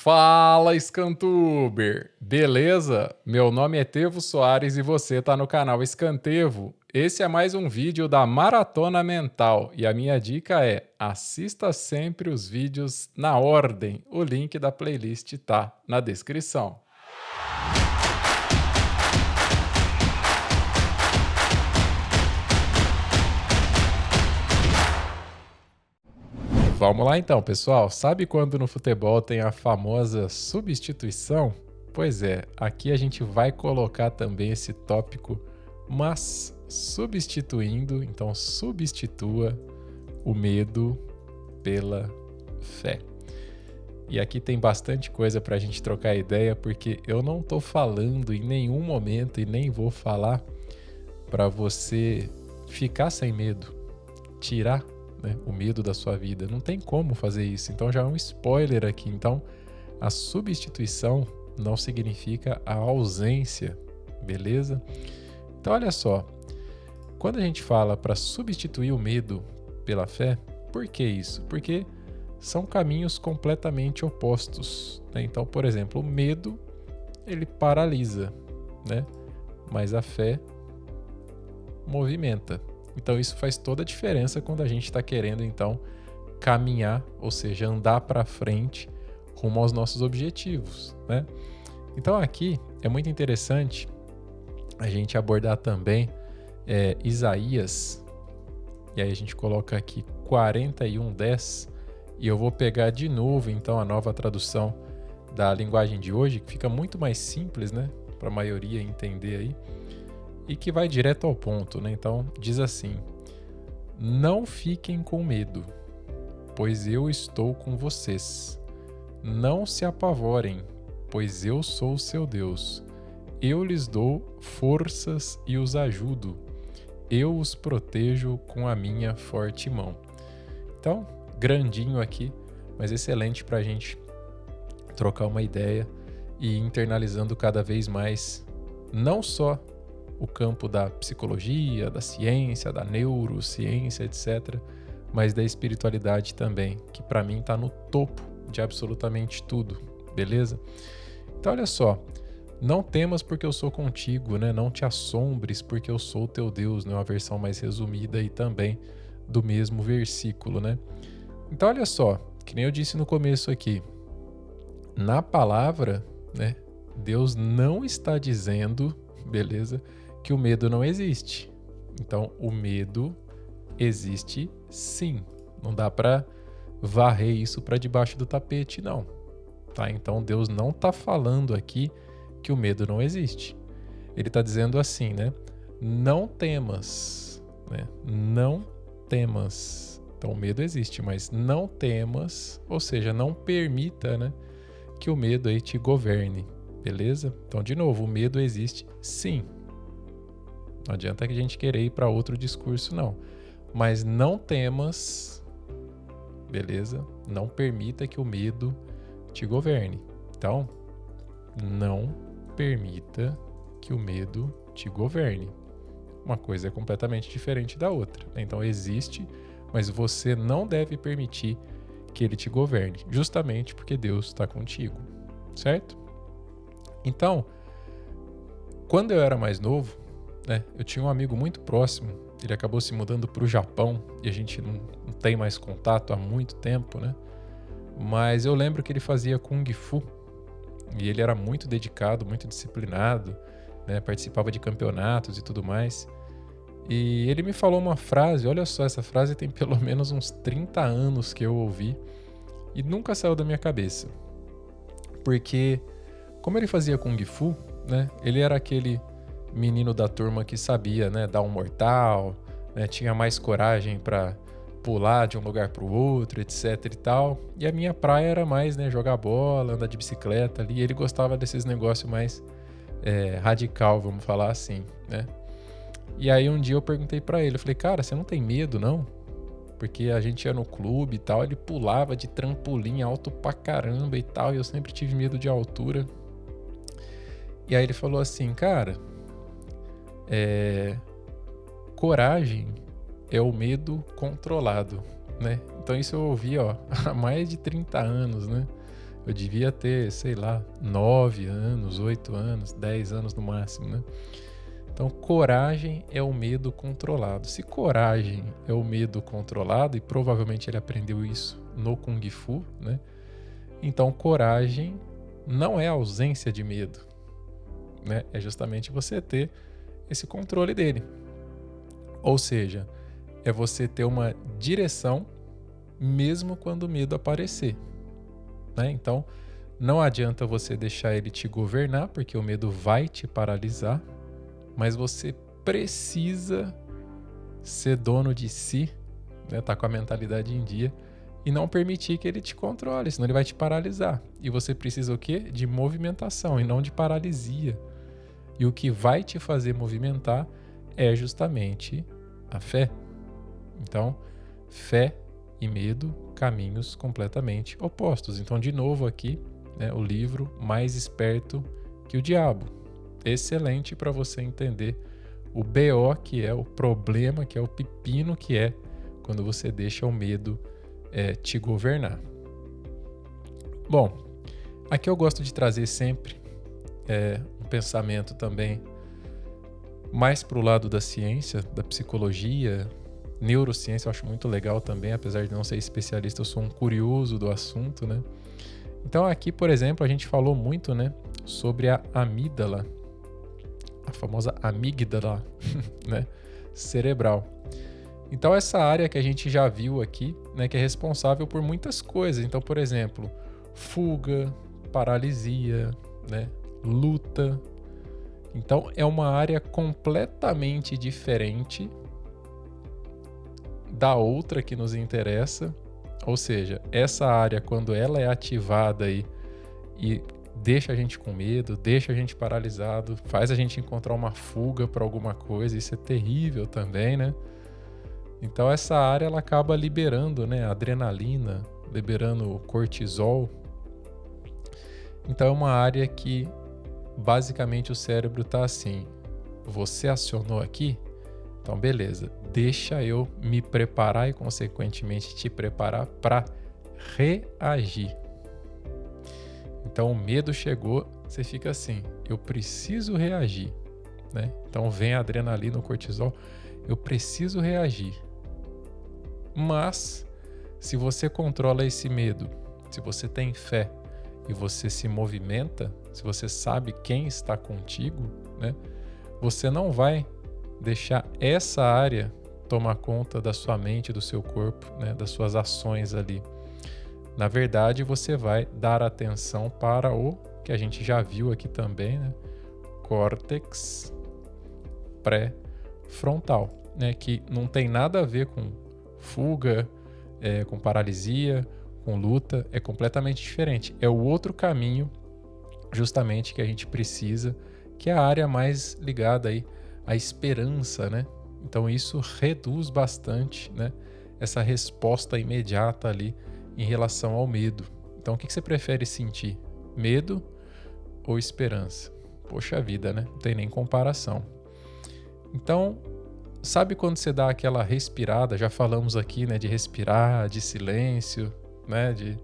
Fala, Scantuber! Beleza? Meu nome é Tevo Soares e você tá no canal Scantevo. Esse é mais um vídeo da Maratona Mental e a minha dica é: assista sempre os vídeos na ordem. O link da playlist tá na descrição. Vamos lá então, pessoal. Sabe quando no futebol tem a famosa substituição? Pois é, aqui a gente vai colocar também esse tópico, mas substituindo, então substitua o medo pela fé. E aqui tem bastante coisa para a gente trocar ideia, porque eu não estou falando em nenhum momento e nem vou falar para você ficar sem medo, tirar o medo da sua vida. Não tem como fazer isso. Então já é um spoiler aqui. Então, a substituição não significa a ausência, beleza? Então, olha só. Quando a gente fala para substituir o medo pela fé, por que isso? Porque são caminhos completamente opostos, né? Então, por exemplo, o medo, ele paralisa, né? Mas a fé movimenta. Então isso faz toda a diferença quando a gente está querendo então caminhar, ou seja, andar para frente rumo aos nossos objetivos, né? Então aqui é muito interessante a gente abordar também Isaías, e aí a gente coloca aqui 41:10, e eu vou pegar de novo então a nova tradução da linguagem de hoje, que fica muito mais simples, né, para a maioria entender aí, e que vai direto ao ponto, né? Então, diz assim: não fiquem com medo, pois eu estou com vocês. Não se apavorem, pois eu sou o seu Deus. Eu lhes dou forças e os ajudo. Eu os protejo com a minha forte mão. Então, grandinho aqui, mas excelente para a gente trocar uma ideia e ir internalizando cada vez mais, não só o campo da psicologia, da ciência, da neurociência, etc., mas da espiritualidade também, que para mim está no topo de absolutamente tudo, beleza? Então olha só, não temas porque eu sou contigo, né? Não te assombres porque eu sou o teu Deus, né? Uma versão mais resumida e também do mesmo versículo, né? Então olha só, que nem eu disse no começo aqui, na palavra, né? Deus não está dizendo, beleza, que o medo não existe. Então, o medo existe sim. Não dá para varrer isso para debaixo do tapete, não. Tá? Então, Deus não está falando aqui que o medo não existe. Ele está dizendo assim, né? Não temas, né? Não temas. Então, o medo existe, mas não temas, ou seja, não permita, né, que o medo aí te governe, beleza? Então, de novo, o medo existe sim. Não adianta que a gente querer ir para outro discurso, não. Mas não temas, beleza? Não permita que o medo te governe. Então, não permita que o medo te governe. Uma coisa é completamente diferente da outra. Então, existe, mas você não deve permitir que ele te governe, justamente porque Deus está contigo, certo? Então, quando eu era mais novo, né, eu tinha um amigo muito próximo, ele acabou se mudando para o Japão e a gente não tem mais contato há muito tempo, né? Mas eu lembro que ele fazia Kung Fu e ele era muito dedicado, muito disciplinado, né? Participava de campeonatos e tudo mais. E ele me falou uma frase, olha só, essa frase tem pelo menos uns 30 anos que eu ouvi e nunca saiu da minha cabeça. Porque, como ele fazia Kung Fu, né? Ele era aquele menino da turma que sabia, né, dar um mortal, né, tinha mais coragem para pular de um lugar para o outro, etc e tal. E a minha praia era mais, né, jogar bola, andar de bicicleta ali. E ele gostava desses negócios mais radical, vamos falar assim, né? E aí um dia eu perguntei para ele, eu falei, cara, você não tem medo, não? Porque a gente ia no clube e tal, ele pulava de trampolim alto pra caramba e tal, e eu sempre tive medo de altura. E aí ele falou assim, cara, coragem é o medo controlado, né? Então isso eu ouvi, ó, há mais de 30 anos, né? Eu devia ter, sei lá, 9 anos, 8 anos, 10 anos no máximo, né? Então, coragem é o medo controlado. Se coragem é o medo controlado, e provavelmente ele aprendeu isso no Kung Fu, né? Então, coragem não é ausência de medo, né? É justamente você ter esse controle dele. Ou seja, é você ter uma direção mesmo quando o medo aparecer, né? Então, não adianta você deixar ele te governar, porque o medo vai te paralisar, mas você precisa ser dono de si, né? Tá com a mentalidade em dia e não permitir que ele te controle, senão ele vai te paralisar. E você precisa o quê? De movimentação e não de paralisia. E o que vai te fazer movimentar é justamente a fé. Então, fé e medo, caminhos completamente opostos. Então, de novo aqui, né, o livro Mais Esperto que o Diabo. Excelente para você entender o BO que é, o problema que é, o pepino que é quando você deixa o medo te governar. Bom, aqui eu gosto de trazer sempre um pensamento também mais para o lado da ciência, da psicologia, neurociência. Eu acho muito legal também, apesar de não ser especialista, eu sou um curioso do assunto, né? Então aqui, por exemplo, a gente falou muito, né, sobre a amígdala, a famosa amígdala, né, cerebral. Então essa área que a gente já viu aqui, né, que é responsável por muitas coisas. Então, por exemplo, fuga, paralisia, né, luta. Então é uma área completamente diferente da outra que nos interessa. Ou seja, essa área, quando ela é ativada e deixa a gente com medo, deixa a gente paralisado, faz a gente encontrar uma fuga para alguma coisa, isso é terrível também, né? Então essa área ela acaba liberando, né, adrenalina, liberando cortisol. Então é uma área que basicamente o cérebro está assim: você acionou aqui, então beleza, deixa eu me preparar e consequentemente te preparar para reagir. Então o medo chegou, você fica assim: eu preciso reagir, né? Então vem a adrenalina, o cortisol, eu preciso reagir. Mas se você controla esse medo, se você tem fé e você se movimenta, se você sabe quem está contigo, né? Você não vai deixar essa área tomar conta da sua mente, do seu corpo, né? Das suas ações ali. Na verdade, você vai dar atenção para o que a gente já viu aqui também, né? Córtex pré-frontal, né? Que não tem nada a ver com fuga, com paralisia, com luta, é completamente diferente. É o outro caminho, justamente, que a gente precisa, que é a área mais ligada aí à esperança, né? Então isso reduz bastante, né, essa resposta imediata ali em relação ao medo. Então o que você prefere sentir? Medo ou esperança? Poxa vida, né? Não tem nem comparação. Então, sabe quando você dá aquela respirada? Já falamos aqui, né, de respirar, de silêncio, né, de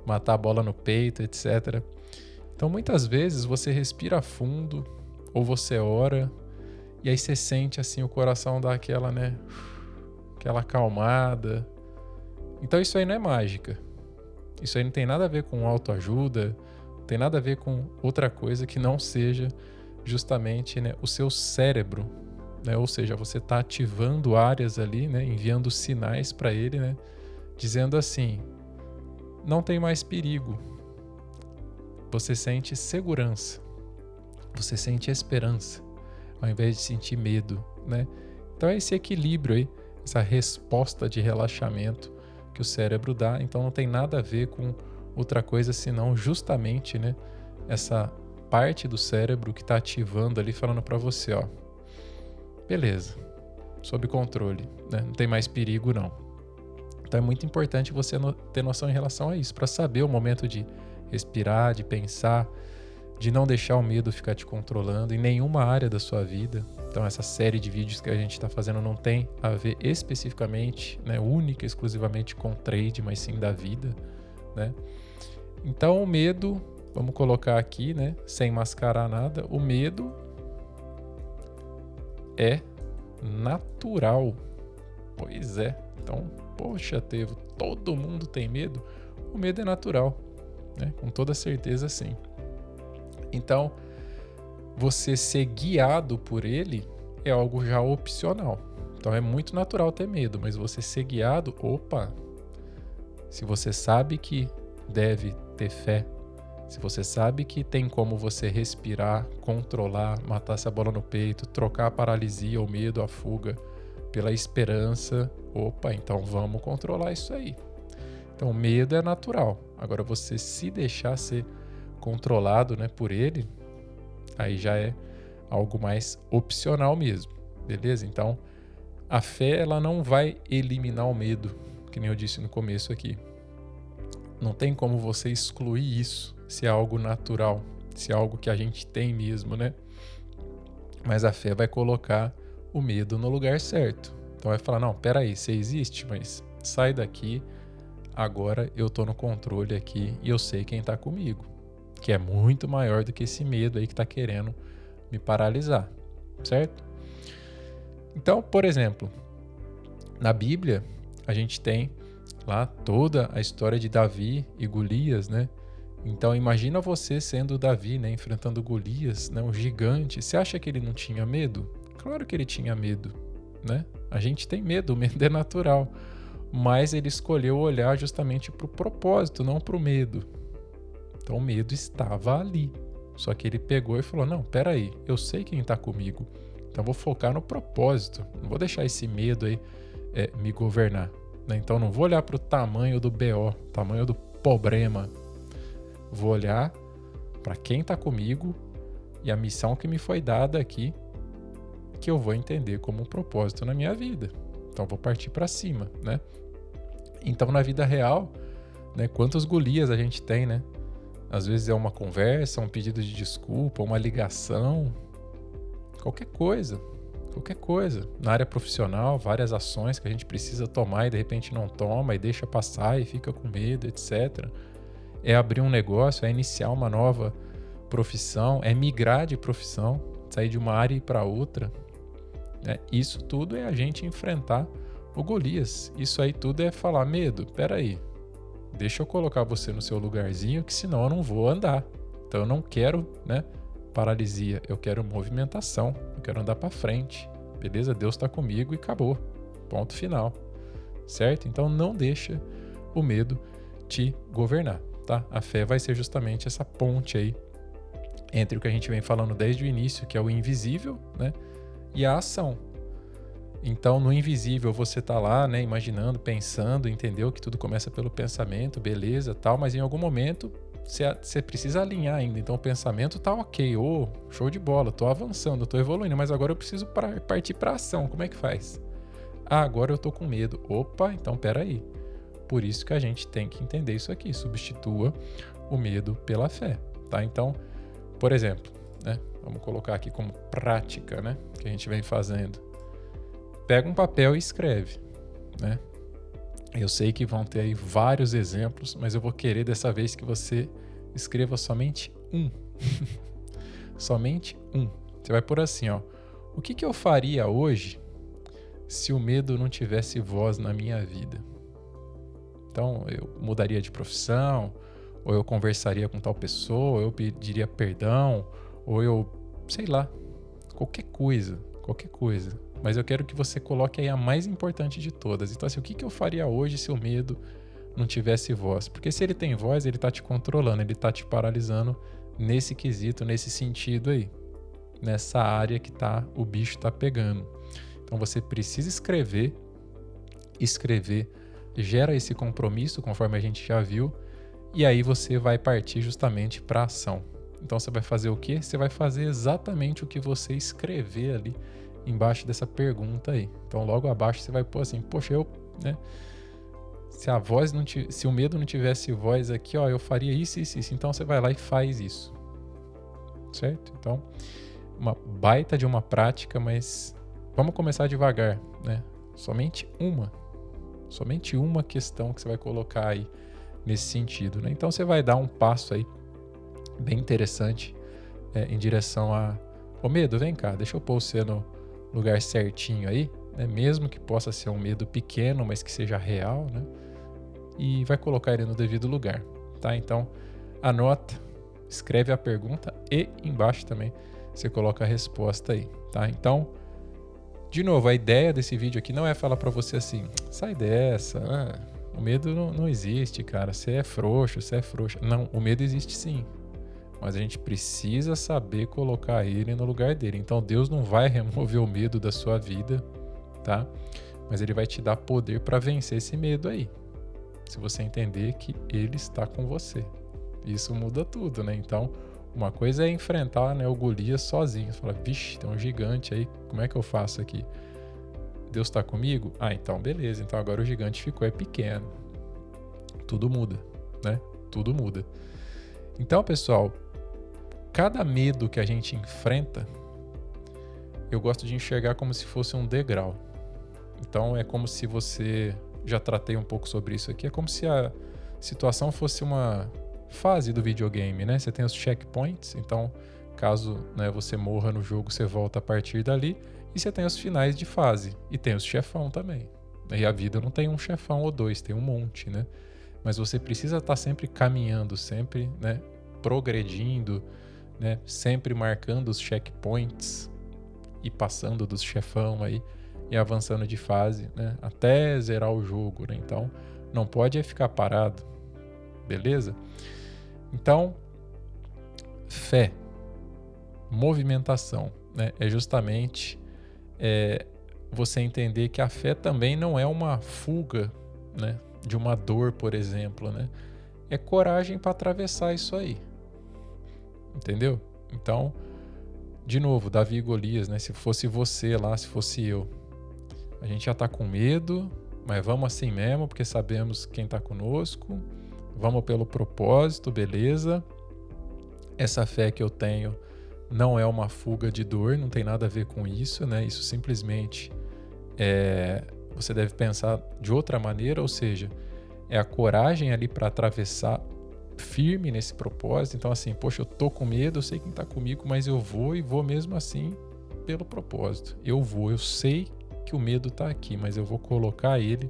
matar a bola no peito, etc. Então muitas vezes você respira fundo ou você ora e aí você sente assim o coração dar aquela, né, aquela acalmada. Então isso aí não é mágica. Isso aí não tem nada a ver com autoajuda, não tem nada a ver com outra coisa que não seja justamente, né, o seu cérebro, né? Ou seja, você está ativando áreas ali, né, enviando sinais para ele, né, dizendo assim: não tem mais perigo. Você sente segurança, você sente esperança, ao invés de sentir medo, né? Então é esse equilíbrio aí, essa resposta de relaxamento que o cérebro dá. Então não tem nada a ver com outra coisa senão justamente, né, essa parte do cérebro que está ativando ali, falando para você, ó, beleza, sob controle, né? Não tem mais perigo não. Então é muito importante você ter noção em relação a isso, para saber o momento de respirar, de pensar, de não deixar o medo ficar te controlando em nenhuma área da sua vida. Então essa série de vídeos que a gente está fazendo não tem a ver especificamente, né, única, exclusivamente com trade, mas sim da vida, né? Então o medo, vamos colocar aqui, né, sem mascarar nada, o medo é natural. Pois é. Então, poxa, Tevo, todo mundo tem medo? O medo é natural, né? Com toda certeza, sim. Então, você ser guiado por ele é algo já opcional. Então, é muito natural ter medo, mas você ser guiado, opa! Se você sabe que deve ter fé, se você sabe que tem como você respirar, controlar, matar essa bola no peito, trocar a paralisia, o medo, a fuga pela esperança, opa, então vamos controlar isso aí. Então, o medo é natural. Agora, você se deixar ser controlado, né, por ele, aí já é algo mais opcional mesmo, beleza? Então, a fé, ela não vai eliminar o medo, que nem eu disse no começo aqui. Não tem como você excluir isso, se é algo natural, se é algo que a gente tem mesmo, né? Mas a fé vai colocar o medo no lugar certo. Então vai falar, não, peraí, você existe, mas sai daqui, agora eu tô no controle aqui e eu sei quem tá comigo, que é muito maior do que esse medo aí que tá querendo me paralisar, certo? Então, por exemplo, na Bíblia, a gente tem lá toda a história de Davi e Golias, né? Então imagina você sendo Davi, né, enfrentando Golias, né, um gigante. Você acha que ele não tinha medo? Claro que ele tinha medo, né? A gente tem medo, o medo é natural. Mas ele escolheu olhar justamente para o propósito, não para o medo. Então o medo estava ali. Só que ele pegou e falou, não, peraí, eu sei quem está comigo. Então vou focar no propósito. Não vou deixar esse medo aí me governar. Né? Então não vou olhar para o tamanho do BO, tamanho do problema. Vou olhar para quem está comigo e a missão que me foi dada aqui, que eu vou entender como um propósito na minha vida. Então vou partir para cima, né? Então na vida real, né, quantos Golias a gente tem, né? Às vezes é uma conversa, um pedido de desculpa, uma ligação, qualquer coisa. Na área profissional, várias ações que a gente precisa tomar e de repente não toma e deixa passar e fica com medo, etc. É abrir um negócio, é iniciar uma nova profissão, é migrar de profissão, sair de uma área e ir para outra. Isso tudo é a gente enfrentar o Golias. Isso aí tudo é falar, medo, peraí, deixa eu colocar você no seu lugarzinho, que senão eu não vou andar. Então eu não quero, né, paralisia, eu quero movimentação, eu quero andar para frente. Beleza? Deus está comigo e acabou. Ponto final. Certo? Então não deixa o medo te governar. Tá? A fé vai ser justamente essa ponte aí entre o que a gente vem falando desde o início, que é o invisível, né, e a ação. Então, no invisível, você tá lá, né, imaginando, pensando, entendeu que tudo começa pelo pensamento, beleza, tal, mas em algum momento você precisa alinhar ainda. Então, o pensamento tá ok, show de bola, tô avançando, tô evoluindo, mas agora eu preciso partir para ação. Como é que faz? Agora eu tô com medo. Opa, então peraí. Por isso que a gente tem que entender isso aqui. Substitua o medo pela fé, tá? Então, por exemplo, né? Vamos colocar aqui como prática, né? Que a gente vem fazendo. Pega um papel e escreve, né? Eu sei que vão ter aí vários exemplos, mas eu vou querer dessa vez que você escreva somente um. Somente um. Você vai pôr assim, ó. O que eu faria hoje se o medo não tivesse voz na minha vida? Então, eu mudaria de profissão, ou eu conversaria com tal pessoa, ou eu pediria perdão, ou eu, sei lá, qualquer coisa. Mas eu quero que você coloque aí a mais importante de todas. Então, assim, o que eu faria hoje se o medo não tivesse voz? Porque se ele tem voz, ele tá te controlando, ele tá te paralisando nesse quesito, nesse sentido aí, nessa área que o bicho tá pegando. Então, você precisa escrever gera esse compromisso, conforme a gente já viu, e aí você vai partir justamente para a ação. Então você vai fazer o quê? Você vai fazer exatamente o que você escrever ali embaixo dessa pergunta aí. Então logo abaixo você vai pôr assim, poxa, né? Se o medo não tivesse voz aqui, ó, eu faria isso. Então você vai lá e faz isso. Certo? Então, uma baita de uma prática, mas vamos começar devagar, né? Somente uma questão que você vai colocar aí nesse sentido, né? Então você vai dar um passo aí bem interessante em direção ao medo. Vem cá, deixa eu pôr você no lugar certinho aí, né? Mesmo que possa ser um medo pequeno, mas que seja real, né? E vai colocar ele no devido lugar, tá? Então, anota, escreve a pergunta e embaixo também você coloca a resposta aí, tá? Então, de novo, a ideia desse vídeo aqui não é falar pra você assim, sai dessa, o medo não existe, cara, você é frouxo, você é frouxa. Não, o medo existe sim, mas a gente precisa saber colocar ele no lugar dele. Então, Deus não vai remover o medo da sua vida, tá? Mas ele vai te dar poder para vencer esse medo aí. Se você entender que ele está com você. Isso muda tudo, né? Então, uma coisa é enfrentar, né, o Golias sozinho. Você fala, vixe, tem um gigante aí, como é que eu faço aqui? Deus está comigo? Ah, então beleza. Então agora o gigante ficou pequeno. Tudo muda, né? Tudo muda. Então, pessoal, cada medo que a gente enfrenta, eu gosto de enxergar como se fosse um degrau. Então, é como se você... Já tratei um pouco sobre isso aqui. É como se a situação fosse uma fase do videogame, né? Você tem os checkpoints, então caso, né, você morra no jogo, você volta a partir dali. E você tem os finais de fase. E tem os chefão também. E a vida não tem um chefão ou dois, tem um monte, né? Mas você precisa estar sempre caminhando, sempre, né, progredindo, né, sempre marcando os checkpoints e passando dos chefão aí. E avançando de fase, né, até zerar o jogo, né? Então, não pode ficar parado, beleza? Então, fé, movimentação, né? É justamente você entender que a fé também não é uma fuga, né, de uma dor, por exemplo, né? É coragem para atravessar isso aí, entendeu? Então, de novo, Davi e Golias, né? Se fosse você lá, se fosse eu, a gente já tá com medo, mas vamos assim mesmo, porque sabemos quem tá conosco. Vamos pelo propósito, beleza? Essa fé que eu tenho não é uma fuga de dor, não tem nada a ver com isso, né? Isso simplesmente você deve pensar de outra maneira, ou seja, é a coragem ali para atravessar firme nesse propósito. Então assim, poxa, eu tô com medo, eu sei quem tá comigo, mas eu vou e vou mesmo assim pelo propósito. Eu sei que o medo está aqui, mas eu vou colocar ele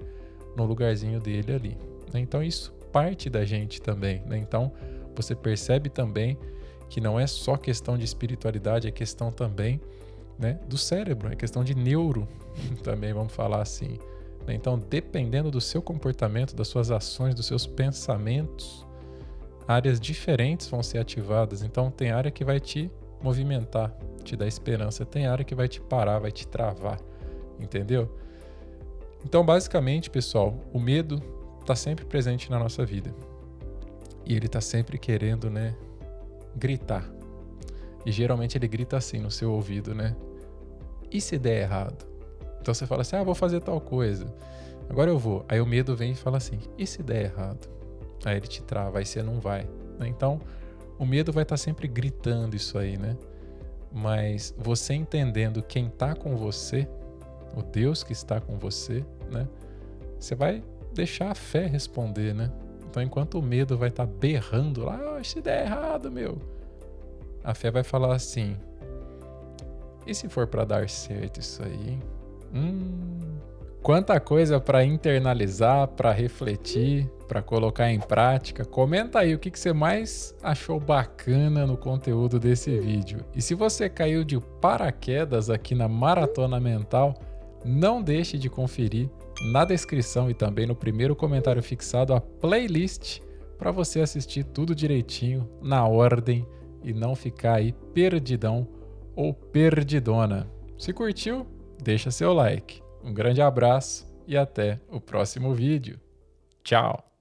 no lugarzinho dele ali, né? Então isso parte da gente também, né? Então você percebe também que não é só questão de espiritualidade, é questão também, né, do cérebro, é questão de neuro também, vamos falar assim, né? Então, dependendo do seu comportamento, das suas ações, dos seus pensamentos, áreas diferentes vão ser ativadas. Então tem área que vai te movimentar, te dar esperança, tem área que vai te parar, vai te travar. Entendeu? Então, basicamente, pessoal, o medo está sempre presente na nossa vida. E ele está sempre querendo, né, gritar. E geralmente ele grita assim no seu ouvido, né? E se der errado? Então você fala assim, vou fazer tal coisa. Agora eu vou. Aí o medo vem e fala assim, e se der errado? Aí ele te trava, aí você não vai, né? Então, o medo vai estar sempre gritando isso aí, né? Mas você entendendo quem está com você, o Deus que está com você, né? Você vai deixar a fé responder, né? Então, enquanto o medo vai estar berrando lá, se der errado, meu, a fé vai falar assim, e se for para dar certo isso aí, hein? Quanta coisa para internalizar, para refletir, para colocar em prática. Comenta aí o que você mais achou bacana no conteúdo desse vídeo. E se você caiu de paraquedas aqui na Maratona Mental, não deixe de conferir na descrição e também no primeiro comentário fixado a playlist para você assistir tudo direitinho, na ordem e não ficar aí perdidão ou perdidona. Se curtiu, deixa seu like. Um grande abraço e até o próximo vídeo. Tchau!